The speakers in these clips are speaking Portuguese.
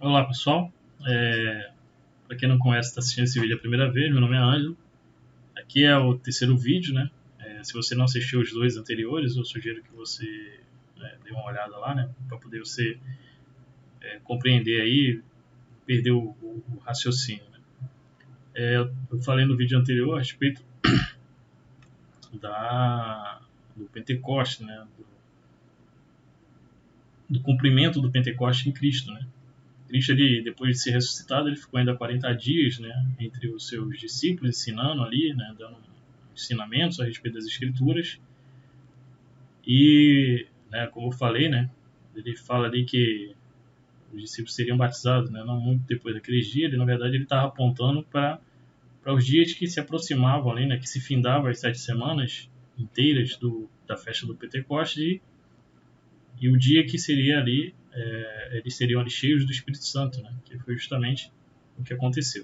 Olá pessoal, para quem não conhece, está assistindo esse vídeo a primeira vez, meu nome é Ângelo. Aqui é o terceiro vídeo, né? Se você não assistiu os dois anteriores, eu sugiro que você dê uma olhada lá, né? Para poder você compreender aí, perder o raciocínio. Né? Eu falei no vídeo anterior a respeito do Pentecoste, né? Do cumprimento do Pentecoste em Cristo, né? Cristo, ele, depois de ser ressuscitado, ele ficou ainda 40 dias, né, entre os seus discípulos, ensinando ali, né, dando ensinamentos a respeito das Escrituras. E, né, como eu falei, né, ele fala ali que os discípulos seriam batizados, né, não muito depois daqueles dias. Ele, na verdade, ele estava apontando para os dias que se aproximavam ali, né, que se findavam as 7 semanas inteiras da festa do Pentecostes e o dia que seria ali, eles seriam ali cheios do Espírito Santo, né, que foi justamente o que aconteceu.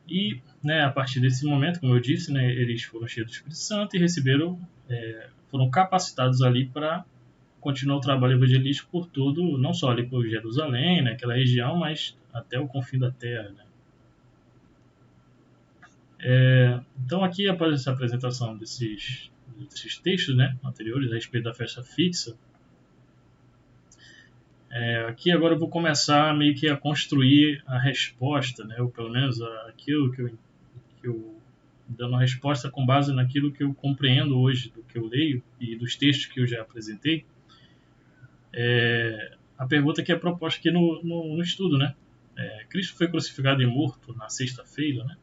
E, né, a partir desse momento, como eu disse, né, eles foram cheios do Espírito Santo e receberam, foram capacitados ali para continuar o trabalho evangelístico por todo, não só ali por Jerusalém, né, aquela região, mas até o confim da terra. Né. Então, aqui, após essa apresentação desses textos, né, anteriores a respeito da festa fixa, aqui agora eu vou começar meio que a construir a resposta, né, ou pelo menos aquilo que eu dando uma resposta com base naquilo que eu compreendo hoje, do que eu leio e dos textos que eu já apresentei. A pergunta que é proposta aqui no estudo, né? Cristo foi crucificado e morto na sexta-feira, né?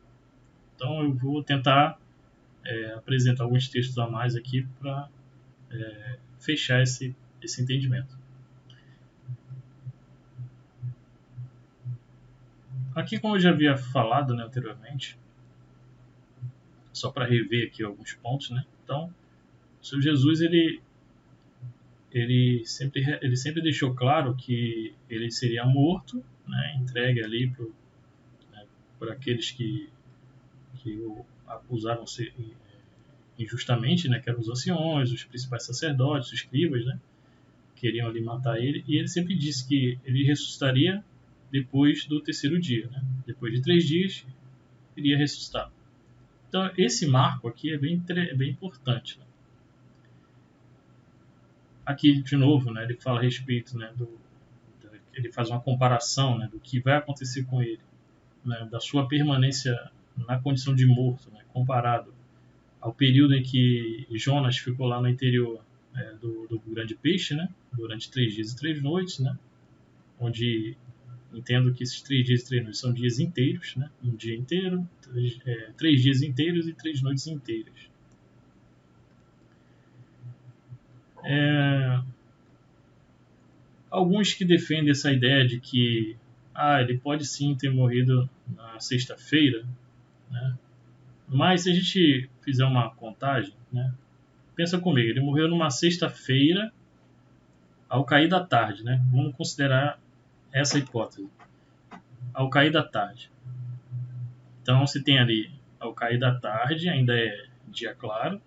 Então eu vou tentar apresentar alguns textos a mais aqui para fechar esse entendimento. Aqui, como eu já havia falado, né, anteriormente, só para rever aqui alguns pontos, né? Então, o Senhor Jesus, ele sempre deixou claro que ele seria morto, né, entregue ali por aqueles que o acusaram injustamente, né, que eram os anciões, os principais sacerdotes, os escribas, né, queriam ali matar ele, e ele sempre disse que ele ressuscitaria depois do terceiro dia, né, depois de 3 dias iria ressuscitar. Então esse marco aqui é bem importante. Né? Aqui de novo, né, ele fala a respeito, né, ele faz uma comparação, né, do que vai acontecer com ele, né, da sua permanência na condição de morto, né, comparado ao período em que Jonas ficou lá no interior do grande peixe, né, durante 3 dias e 3 noites, né, onde entendo que esses 3 dias e 3 noites são dias inteiros, né, um dia inteiro, 3 dias inteiros e 3 noites inteiras. Alguns que defendem essa ideia de que ele pode sim ter morrido na sexta-feira, né? Mas se a gente fizer uma contagem, né? Pensa comigo, ele morreu numa sexta-feira ao cair da tarde, né? Vamos considerar essa hipótese. Ao cair da tarde. Então você tem ali ao cair da tarde, ainda é dia claro,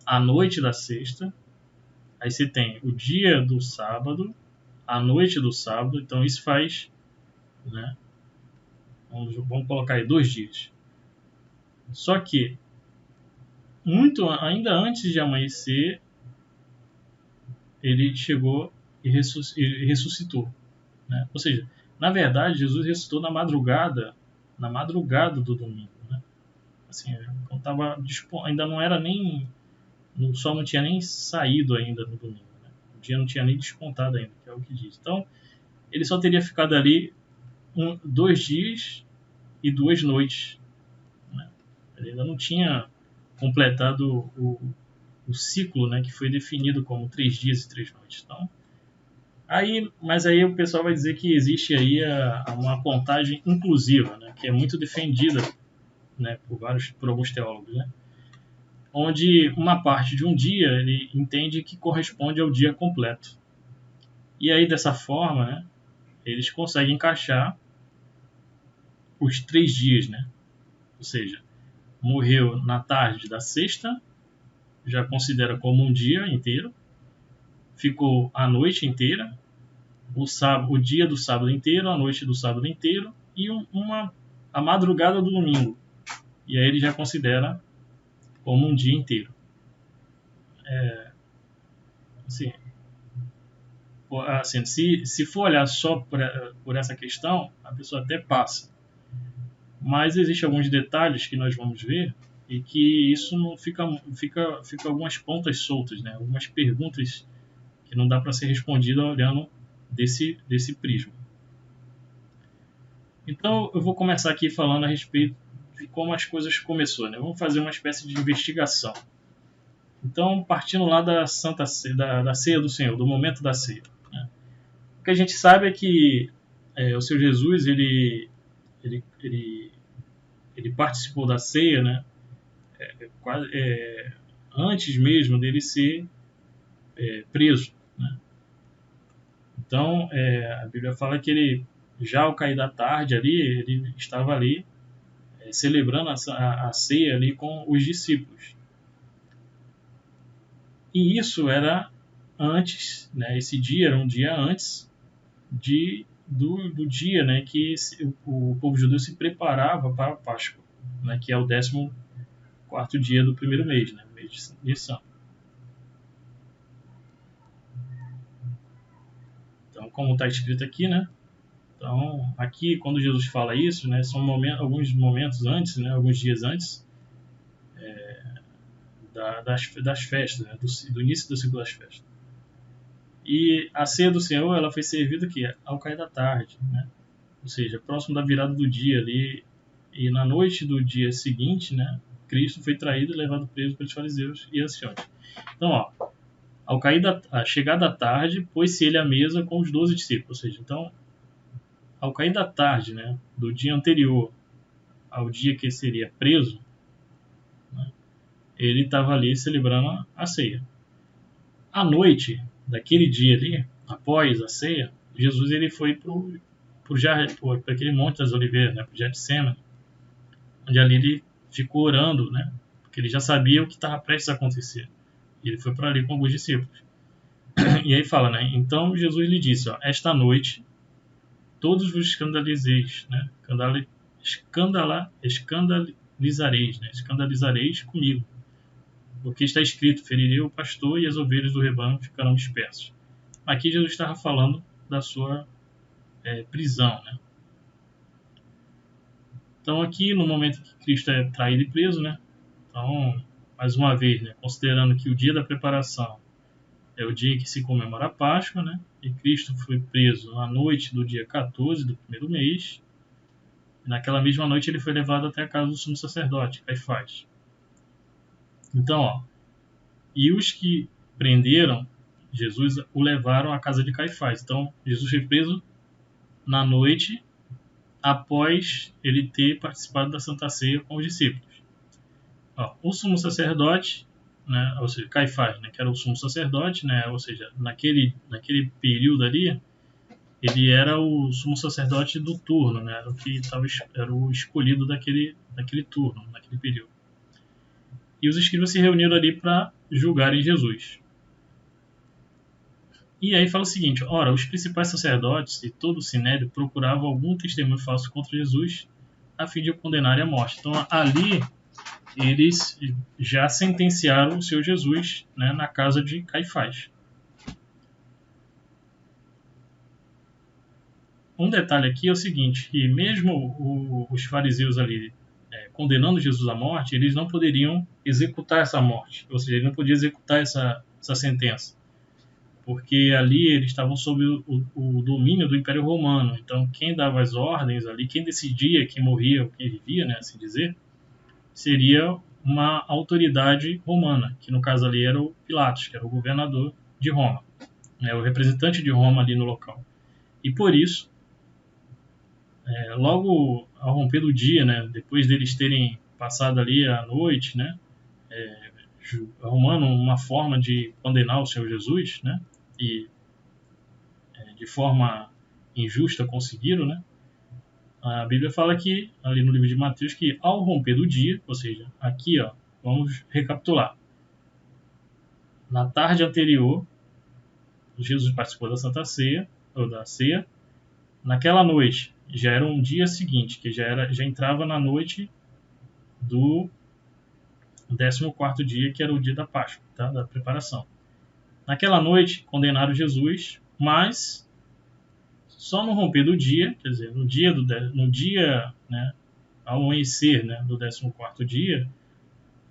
a noite da sexta, aí você tem o dia do sábado, a noite do sábado, então isso faz, né? Vamos colocar aí 2 dias. Só que ainda antes de amanhecer, ele chegou e ressuscitou, né? Ou seja, na verdade, Jesus ressuscitou na madrugada do domingo, né? Assim, ainda não era nem, o sol não tinha nem saído ainda no domingo, né? O dia não tinha nem despontado ainda, que é o que diz. Então, ele só teria ficado ali 2 dias e 2 noites, né? Ele ainda não tinha completado o ciclo, né, que foi definido como 3 dias e 3 noites. Então, mas aí o pessoal vai dizer que existe aí uma contagem inclusiva, né, que é muito defendida, né, por alguns teólogos, né, onde uma parte de um dia ele entende que corresponde ao dia completo. E aí dessa forma, né, eles conseguem encaixar os 3 dias, né? Ou seja, morreu na tarde da sexta, já considera como um dia inteiro, ficou a noite inteira, o dia do sábado inteiro, a noite do sábado inteiro e a madrugada do domingo. E aí ele já considera como um dia inteiro. Assim, se for olhar só por essa questão, a pessoa até passa. Mas existem alguns detalhes que nós vamos ver e que isso não fica algumas pontas soltas, né? Algumas perguntas que não dá para ser respondida olhando desse prisma. Então eu vou começar aqui falando a respeito de como as coisas começaram, né? Vamos fazer uma espécie de investigação. Então, partindo lá da Santa Ceia, da Ceia do Senhor, do momento da ceia, né? O que a gente sabe é que o Senhor Jesus ele participou da ceia, né? Antes mesmo dele ser preso, né? Então, a Bíblia fala que ele, já ao cair da tarde ali, ele estava ali celebrando a ceia ali com os discípulos. E isso era antes, né? Esse dia era um dia antes do dia, né, que o povo judeu se preparava para a Páscoa, né, que é o 14º dia do primeiro mês, né, mês de Nissan. Então, como está escrito aqui, né? Então, aqui, quando Jesus fala isso, né, são alguns momentos antes, né, alguns dias antes das festas, né, do início do ciclo das festas. E a ceia do Senhor, ela foi servida aqui ao cair da tarde, né? Ou seja, próximo da virada do dia ali, e na noite do dia seguinte, né, Cristo foi traído e levado preso pelos fariseus e anciões. Então, a chegar da tarde, pôs-se ele à mesa com os 12 discípulos. Ou seja, então, ao cair da tarde, né, do dia anterior ao dia que ele seria preso, né, ele estava ali celebrando a ceia. À noite daquele dia ali, após a ceia, Jesus ele foi para aquele Monte das Oliveiras, né, para o Getsemane, onde ali ele ficou orando, né, porque ele já sabia o que estava prestes a acontecer. E ele foi para ali com alguns discípulos. E aí fala, né, então Jesus lhe disse, esta noite todos vos escandalizeis, né, escandalizareis comigo, porque está escrito, ferirei o pastor e as ovelhas do rebanho ficarão dispersas. Aqui Jesus estava falando da sua prisão, né? Então aqui no momento que Cristo é traído e preso, né? Então, mais uma vez, né, considerando que o dia da preparação é o dia em que se comemora a Páscoa, né? E Cristo foi preso na noite do dia 14 do primeiro mês. E naquela mesma noite ele foi levado até a casa do sumo sacerdote, Caifás. Então, e os que prenderam Jesus o levaram à casa de Caifás. Então, Jesus foi preso na noite após ele ter participado da Santa Ceia com os discípulos. O sumo sacerdote, né, ou seja, Caifás, né, que era o sumo sacerdote, né, ou seja, naquele período ali, ele era o sumo sacerdote do turno, né, era o escolhido daquele turno, naquele período. E os escribas se reuniram ali para julgarem Jesus. E aí fala o seguinte, os principais sacerdotes e todo o sinédrio procuravam algum testemunho falso contra Jesus a fim de o condenarem à morte. Então ali eles já sentenciaram o Senhor Jesus, né, na casa de Caifás. Um detalhe aqui é o seguinte, que mesmo os fariseus ali condenando Jesus à morte, eles não poderiam executar essa morte, ou seja, eles não podiam executar essa sentença, porque ali eles estavam sob o domínio do Império Romano. Então quem dava as ordens ali, quem decidia quem morria ou quem vivia, né, assim dizer, seria uma autoridade romana, que no caso ali era o Pilatos, que era o governador de Roma, o representante de Roma ali no local. E por isso, logo ao romper do dia, né, depois deles terem passado ali a noite, né, arrumando uma forma de condenar o Senhor Jesus, né, e de forma injusta conseguiram, né, a Bíblia fala que, ali no livro de Mateus, que ao romper do dia, ou seja, aqui, vamos recapitular. Na tarde anterior, Jesus participou da Santa Ceia, ou da ceia, naquela noite, já era um dia seguinte, que já entrava na noite do 14º dia, que era o dia da Páscoa, tá? Da preparação. Naquela noite, condenaram Jesus, mas só no romper do dia, quer dizer, no dia, né, ao amanhecer, né, do 14º dia,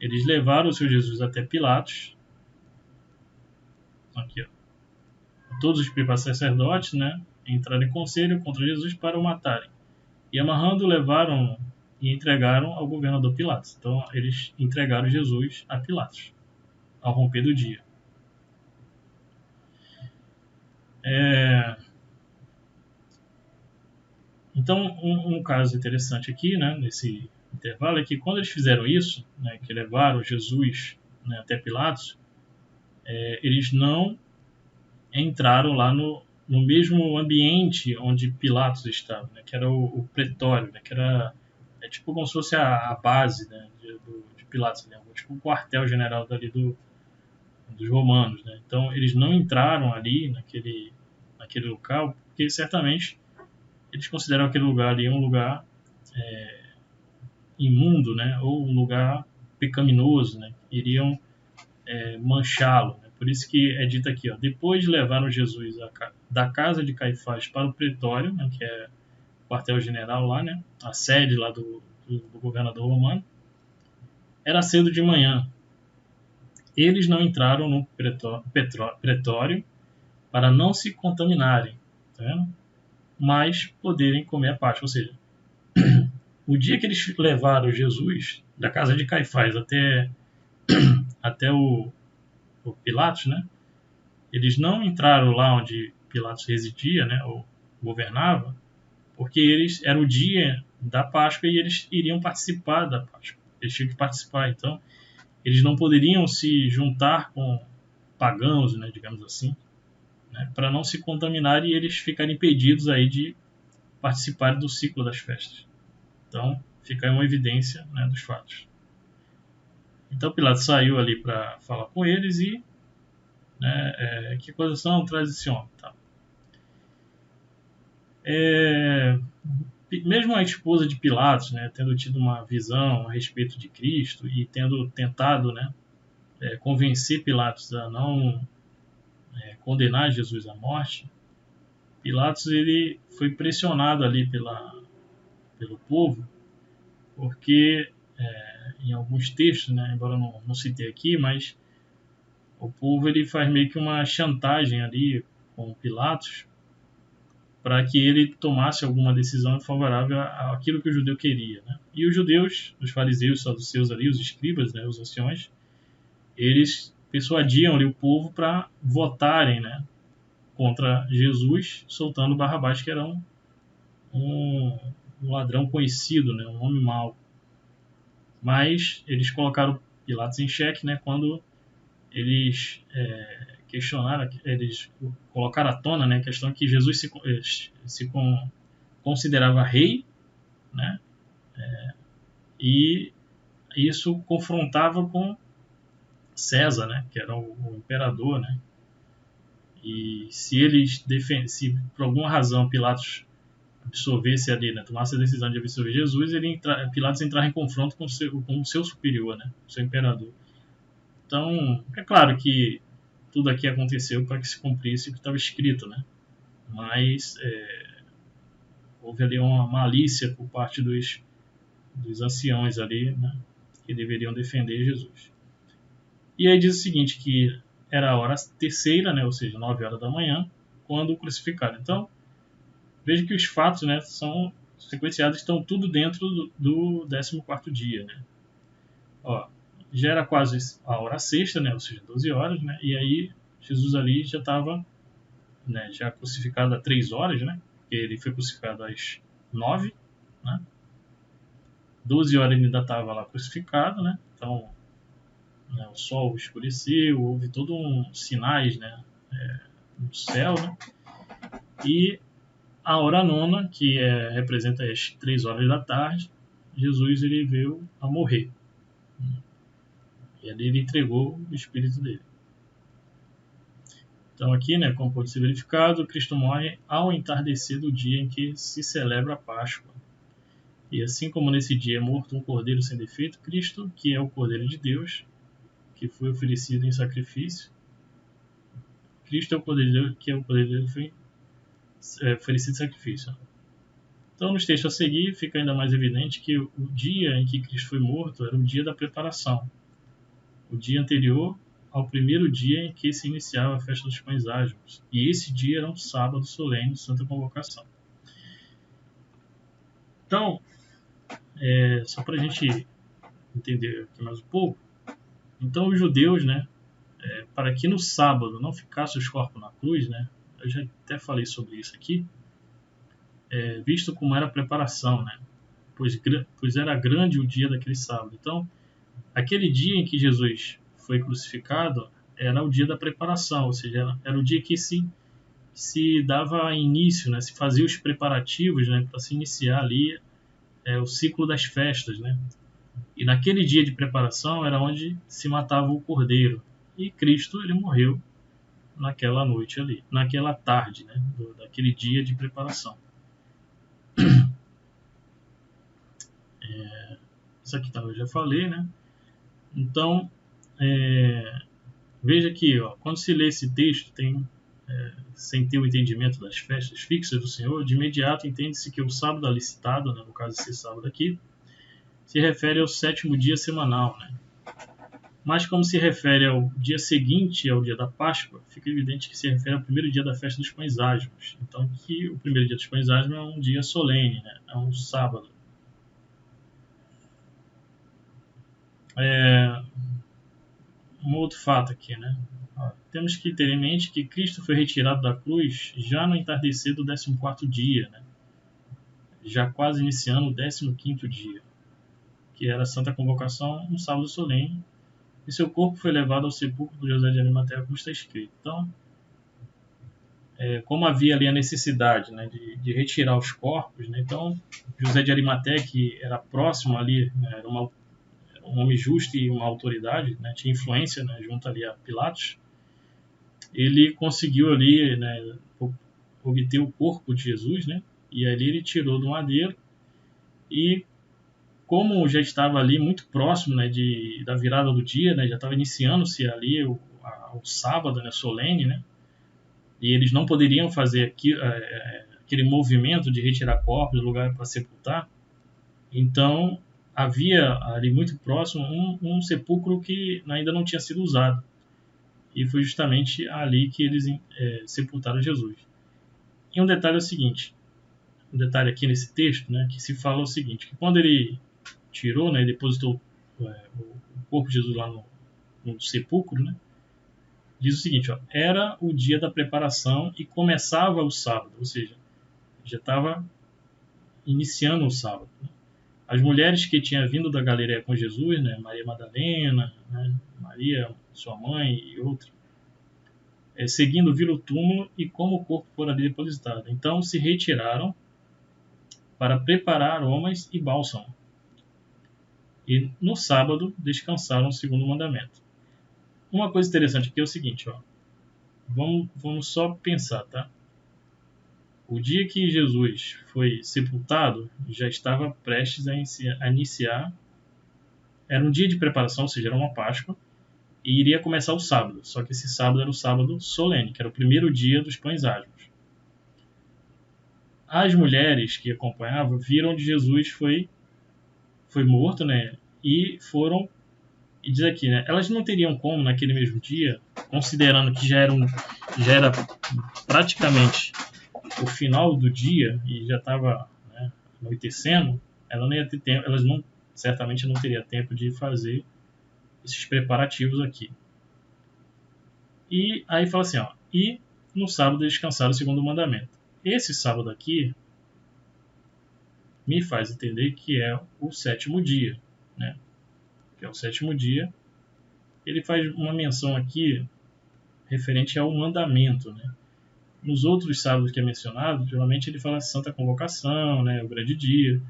eles levaram o seu Jesus até Pilatos. Aqui, ó. Todos os principais sacerdotes, né, entraram em conselho contra Jesus para o matarem. E amarrando, levaram e entregaram ao governador Pilatos. Então, eles entregaram Jesus a Pilatos, ao romper do dia. Então, um caso interessante aqui, né, nesse intervalo, é que quando eles fizeram isso, né, que levaram Jesus, né, até Pilatos, eles não entraram lá no mesmo ambiente onde Pilatos estava, né, que era o pretório, né, que era tipo como se fosse a base, né, de Pilatos, né, tipo o quartel-general dali dos romanos. Né. Então, eles não entraram ali naquele local, porque certamente eles consideram aquele lugar ali um lugar imundo, né, ou um lugar pecaminoso, né, iriam manchá-lo. Né. Por isso que é dito aqui, ó, depois levaram Jesus da casa de Caifás para o pretório, né, que é o quartel-general lá, né, a sede lá do governador romano. Era cedo de manhã. Eles não entraram no pretório para não se contaminarem, tá vendo? Mas poderem comer a Páscoa. Ou seja, o dia que eles levaram Jesus da casa de Caifás até o Pilatos, né? Eles não entraram lá onde Pilatos residia, né? Ou governava, porque era o dia da Páscoa e eles iriam participar da Páscoa. Eles tinham que participar, então eles não poderiam se juntar com pagãos, né? Digamos assim, né? Para não se contaminar e eles ficarem impedidos aí de participar do ciclo das festas. Então fica aí uma evidência, né, dos fatos. Então Pilatos saiu ali para falar com eles e, né, que coisas são? Traz esse homem. Tá? Mesmo a esposa de Pilatos, né, tendo tido uma visão a respeito de Cristo e tendo tentado, né, convencer Pilatos a não condenar Jesus à morte, Pilatos ele foi pressionado ali pelo povo, porque em alguns textos, né, embora eu não citei aqui, mas o povo ele faz meio que uma chantagem ali com Pilatos para que ele tomasse alguma decisão favorável àquilo que o judeu queria. Né? E os judeus, os fariseus, os saduceus ali, os escribas, né, os anciões, eles persuadiam ali o povo para votarem, né, contra Jesus, soltando Barrabás, que era um ladrão conhecido, né, um homem mau. Mas eles colocaram Pilatos em xeque, né, quando eles questionaram, eles colocaram à tona, né, a questão que Jesus se considerava rei, né, e isso confrontava com César, né, que era o imperador, né, e se por alguma razão Pilatos absolvesse ali, né, tomasse a decisão de absolver Jesus, Pilatos entrava em confronto com o seu superior, né, o seu imperador. Então, é claro que tudo aqui aconteceu para que se cumprisse o que estava escrito, né? Mas houve ali uma malícia por parte dos anciões ali, né? Que deveriam defender Jesus. E aí diz o seguinte, que era a hora terceira, né? Ou seja, 9 horas da manhã, quando o crucificaram. Então, veja que os fatos, né, são sequenciados, estão tudo dentro do 14º dia, né? Ó, já era quase a hora sexta, né? Ou seja, 12 horas, né? E aí Jesus ali já estava, né, já crucificado há 3 horas, né? Porque ele foi crucificado às 9, né? 12 horas ele ainda estava lá crucificado, né? Então, né, o sol escureceu, houve todos sinais, né, no céu, né? E a hora nona, que representa as 3 horas da tarde, Jesus ele veio a morrer. E ali ele entregou o espírito dele. Então aqui, né, como pode ser verificado, Cristo morre ao entardecer do dia em que se celebra a Páscoa. E assim como nesse dia é morto um cordeiro sem defeito, Cristo, que é o Cordeiro de Deus, que foi oferecido em sacrifício, Cristo é o Cordeiro de Deus, que é o Cordeiro de Deus, foi oferecido em sacrifício. Então, nos textos a seguir, fica ainda mais evidente que o dia em que Cristo foi morto era o dia da preparação, o dia anterior ao primeiro dia em que se iniciava a festa dos pães ázimos. E esse dia era um sábado solene de Santa Convocação. Então, só para a gente entender aqui mais um pouco, então os judeus, né, para que no sábado não ficassem os corpos na cruz, né, eu já até falei sobre isso aqui, visto como era a preparação, né, pois era grande o dia daquele sábado. Então, aquele dia em que Jesus foi crucificado era o dia da preparação, ou seja, era o dia que se dava início, né, se fazia os preparativos, né, para se iniciar ali o ciclo das festas, né? E naquele dia de preparação era onde se matava o cordeiro. E Cristo, ele morreu naquela noite ali, naquela tarde, né, daquele dia de preparação. Isso aqui eu já falei, né? Então, veja aqui, ó, quando se lê esse texto, sem ter o entendimento das festas fixas do Senhor, de imediato entende-se que o sábado ali citado, né, no caso esse sábado aqui, se refere ao 7º dia semanal, né? Mas como se refere ao dia seguinte ao dia da Páscoa, fica evidente que se refere ao primeiro dia da festa dos pães ázimos. Então, que o primeiro dia dos pães ázimos é um dia solene, né? É um sábado. Um outro fato aqui, né? Temos que ter em mente que Cristo foi retirado da cruz já no entardecer do 14º dia, né? Já quase iniciando o 15º dia, que era a Santa Convocação, um sábado solene, e seu corpo foi levado ao sepulcro de José de Arimateia, como está escrito. Então, como havia ali a necessidade, né, de retirar os corpos, né, então José de Arimateia, que era próximo ali, né, era um homem justo e uma autoridade, né, tinha influência, né, junto ali a Pilatos, ele conseguiu ali, né, obter o corpo de Jesus, né, e ali ele tirou do madeiro, e como já estava ali muito próximo, né, da virada do dia, né, já estava iniciando-se ali o sábado, né, solene, né, e eles não poderiam fazer aquele movimento de retirar corpos do lugar para sepultar. Então, havia ali muito próximo um sepulcro que ainda não tinha sido usado. E foi justamente ali que eles sepultaram Jesus. E um detalhe é o seguinte, um detalhe aqui nesse texto, né, que se fala o seguinte, que quando ele tirou, né, depositou o corpo de Jesus lá no sepulcro, né, diz o seguinte, ó, era o dia da preparação e começava o sábado, ou seja, já estava iniciando o sábado. Né? As mulheres que tinham vindo da Galileia com Jesus, né, Maria Madalena, né, Maria, sua mãe e outras, seguindo viram o túmulo e como o corpo fora ali depositado. Então se retiraram para preparar aromas e bálsamo. E no sábado descansaram segundo o mandamento. Uma coisa interessante aqui é o seguinte, ó. Vamos só pensar, tá? O dia que Jesus foi sepultado já estava prestes a iniciar. Era um dia de preparação, ou seja, era uma Páscoa, e iria começar o sábado. Só que esse sábado era o sábado solene, que era o primeiro dia dos pães ázimos. As mulheres que acompanhavam viram onde Jesus foi morto, né? E diz aqui, né? Elas não teriam como naquele mesmo dia, considerando que já era praticamente o final do dia e já estava, né, anoitecendo, ela não ia ter tempo, certamente não teria tempo de fazer esses preparativos aqui. E aí fala assim, ó, e no sábado descansaram segundo o mandamento. Esse sábado aqui me faz entender que é o 7º dia, né? Que é o 7º dia. Ele faz uma menção aqui referente ao mandamento, né? Nos outros sábados que é mencionado, geralmente ele fala Santa Convocação, né, o grande dia.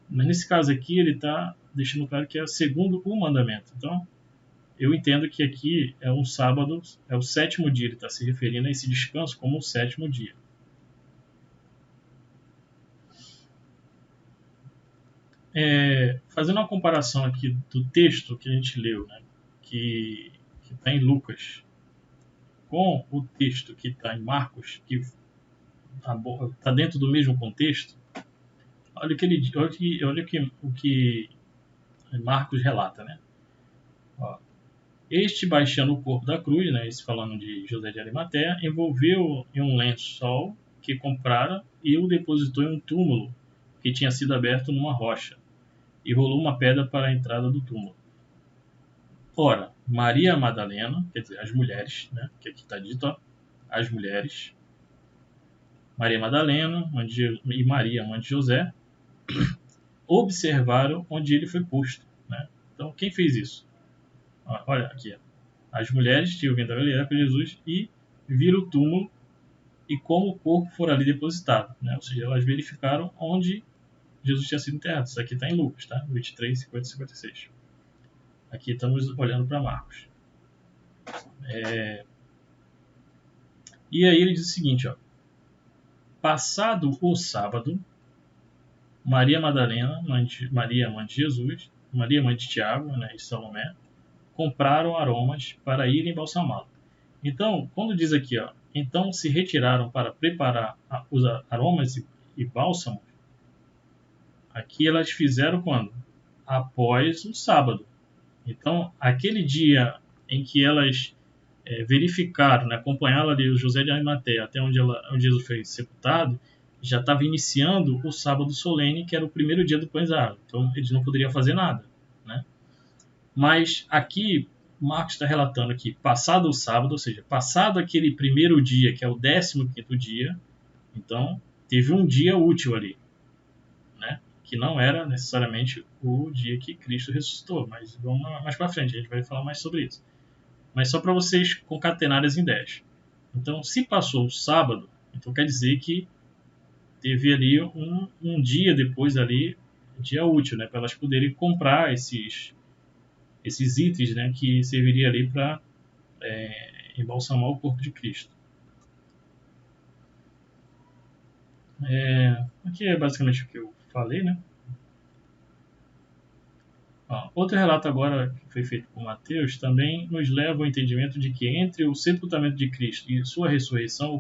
Mas nesse caso aqui ele está deixando claro que é segundo o mandamento. Então, eu entendo que aqui é um sábado, é o sétimo dia, ele está se referindo a esse descanso como o sétimo dia. Fazendo uma comparação aqui do texto que a gente leu, né, que está em Lucas, com o texto que está em Marcos, que está dentro do mesmo contexto, olha o que Marcos relata, né? Ó, este baixando o corpo da cruz, né, esse falando de José de Arimateia, envolveu em um lençol que comprara e o depositou em um túmulo que tinha sido aberto numa rocha, e rolou uma pedra para a entrada do túmulo. Ora, Maria Madalena, quer dizer, as mulheres, né, que aqui está dito, ó, as mulheres, Maria Madalena e Maria, mãe de José, observaram onde ele foi posto, né? Então, quem fez isso? Olha aqui, ó. As mulheres tinham vindo da Galileia com Jesus e viram o túmulo e como o corpo for ali depositado, né? Ou seja, elas verificaram onde Jesus tinha sido enterrado. Isso aqui está em Lucas, tá? 23, 50 e 56. Aqui estamos olhando para Marcos. E aí ele diz o seguinte, ó. Passado o sábado, Maria Madalena, Maria, mãe de Jesus, Maria, mãe de Tiago, né, e Salomé, compraram aromas para irem embalsamá-lo. Então, quando diz aqui, ó, então se retiraram para preparar os aromas e bálsamos, aqui elas fizeram quando? Após o sábado. Então, aquele dia em que elas verificaram, né, acompanharam ali o José de Arimateia até onde Jesus foi sepultado, já estava iniciando o sábado solene, que era o primeiro dia do Pães Árvores. Então, eles não poderiam fazer nada, né? Mas aqui, Marcos está relatando que passado o sábado, ou seja, passado aquele primeiro dia, que é o 15º dia, então teve um dia útil ali, né? Que não era necessariamente o dia que Cristo ressuscitou, mas vamos mais para frente, a gente vai falar mais sobre isso. Mas só para vocês concatenarem as ideias. Então, se passou o sábado, então quer dizer que teve ali um dia depois ali, dia útil, né? Para elas poderem comprar esses itens, né? Que serviria ali para embalsamar o corpo de Cristo. Aqui é basicamente o que eu falei, né? Outro relato agora que foi feito por Mateus também nos leva ao entendimento de que entre o sepultamento de Cristo e sua ressurreição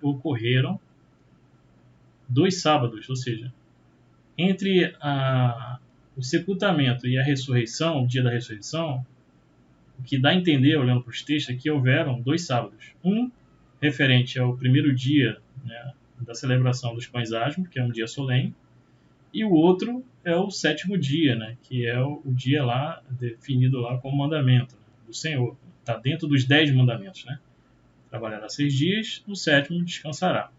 ocorreram 2 sábados, ou seja, entre o sepultamento e a ressurreição, o dia da ressurreição, o que dá a entender, olhando para os textos, é que houveram 2 sábados. Um referente ao primeiro dia, né, da celebração dos Pães Asmos, que é um dia solene, e o outro é o 7º dia, né, que é o dia lá definido lá como mandamento, né, do Senhor. Está dentro dos 10 mandamentos, né? Trabalhará 6 dias, no 7º descansará.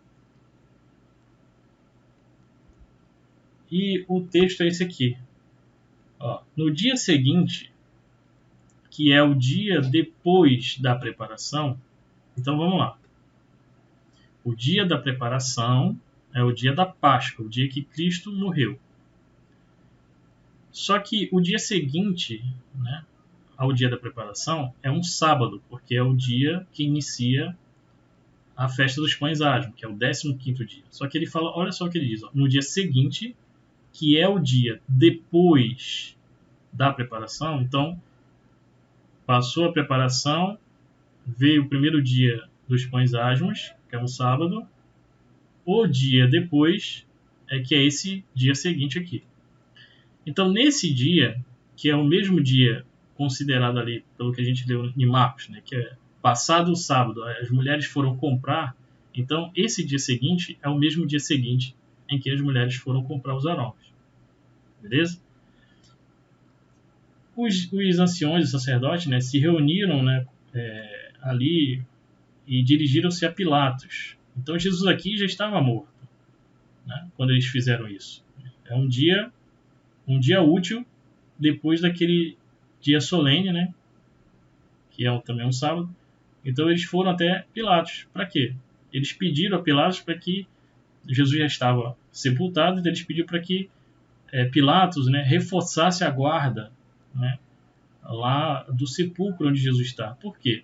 E o texto é esse aqui. No dia seguinte, que é o dia depois da preparação, então vamos lá. O dia da preparação é o dia da Páscoa, o dia que Cristo morreu. Só que o dia seguinte, né, ao dia da preparação é um sábado, porque é o dia que inicia a festa dos Pães Asmos, que é o 15º dia. Só que ele fala, olha só o que ele diz, no dia seguinte, que é o dia depois da preparação, então passou a preparação, veio o primeiro dia dos Pães Asmos, que é um sábado, o dia depois que é esse dia seguinte aqui. Então, nesse dia, que é o mesmo dia considerado ali, pelo que a gente leu em Marcos, né, que é passado o sábado, as mulheres foram comprar, então esse dia seguinte é o mesmo dia seguinte em que as mulheres foram comprar os aromas. Beleza? Os anciões e sacerdotes, né, se reuniram, né, ali e dirigiram-se a Pilatos. Então Jesus aqui já estava morto, né, quando eles fizeram isso. É um dia útil depois daquele dia solene, né, que é também um sábado. Então eles foram até Pilatos. Para quê? Eles pediram a Pilatos para que Jesus já estava sepultado, então eles pediram para que Pilatos, né, reforçasse a guarda, né, lá do sepulcro onde Jesus está. Por quê?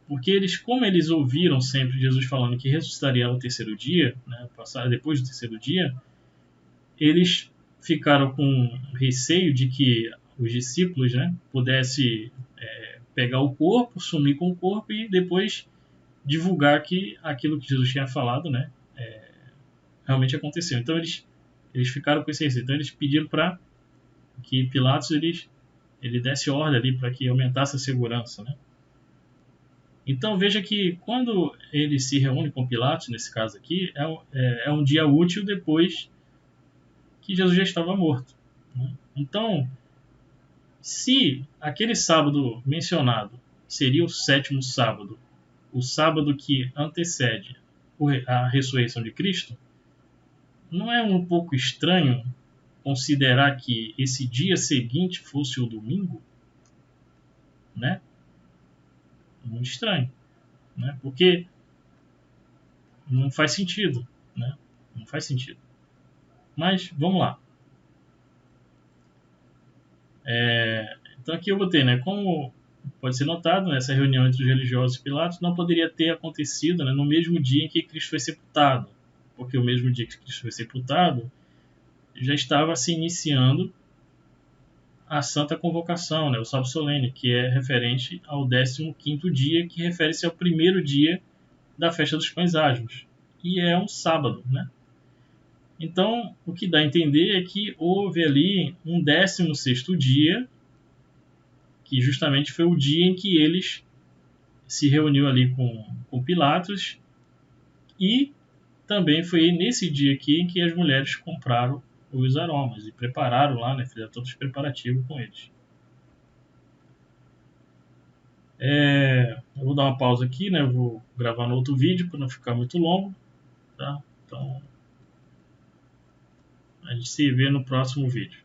Porque como eles ouviram sempre Jesus falando que ressuscitaria ao terceiro dia, né, depois do terceiro dia, eles ficaram com receio de que os discípulos, né, pudessem pegar o corpo, sumir com o corpo e depois divulgar que aquilo que Jesus tinha falado, né, realmente aconteceu. Então eles ficaram com esse receio. Então eles pediram para que Pilatos ele desse ordem ali para que aumentasse a segurança, né? Então veja que quando ele se reúne com Pilatos, nesse caso aqui, é um dia útil depois que Jesus já estava morto, né? Então, se aquele sábado mencionado seria o sétimo sábado, o sábado que antecede a ressurreição de Cristo, não é um pouco estranho considerar que esse dia seguinte fosse o domingo, né? Muito estranho, né? Porque não faz sentido, né? Não faz sentido. Mas vamos lá. Então aqui eu botei, né? Como pode ser notado, essa reunião entre os religiosos e Pilatos não poderia ter acontecido, né, no mesmo dia em que Cristo foi sepultado, porque o mesmo dia que Cristo foi sepultado já estava se iniciando a Santa Convocação, né, o Sábado Solene, que é referente ao 15º dia, que refere-se ao primeiro dia da Festa dos Pães Asmos, e é um sábado, né? Então, o que dá a entender é que houve ali um 16º dia, que justamente foi o dia em que eles se reuniu ali com Pilatos, e também foi nesse dia aqui em que as mulheres compraram os aromas e prepararam lá, né, fizeram todos os preparativos com eles. Eu vou dar uma pausa aqui, né, eu vou gravar no outro vídeo para não ficar muito longo, tá? Então, a gente se vê no próximo vídeo.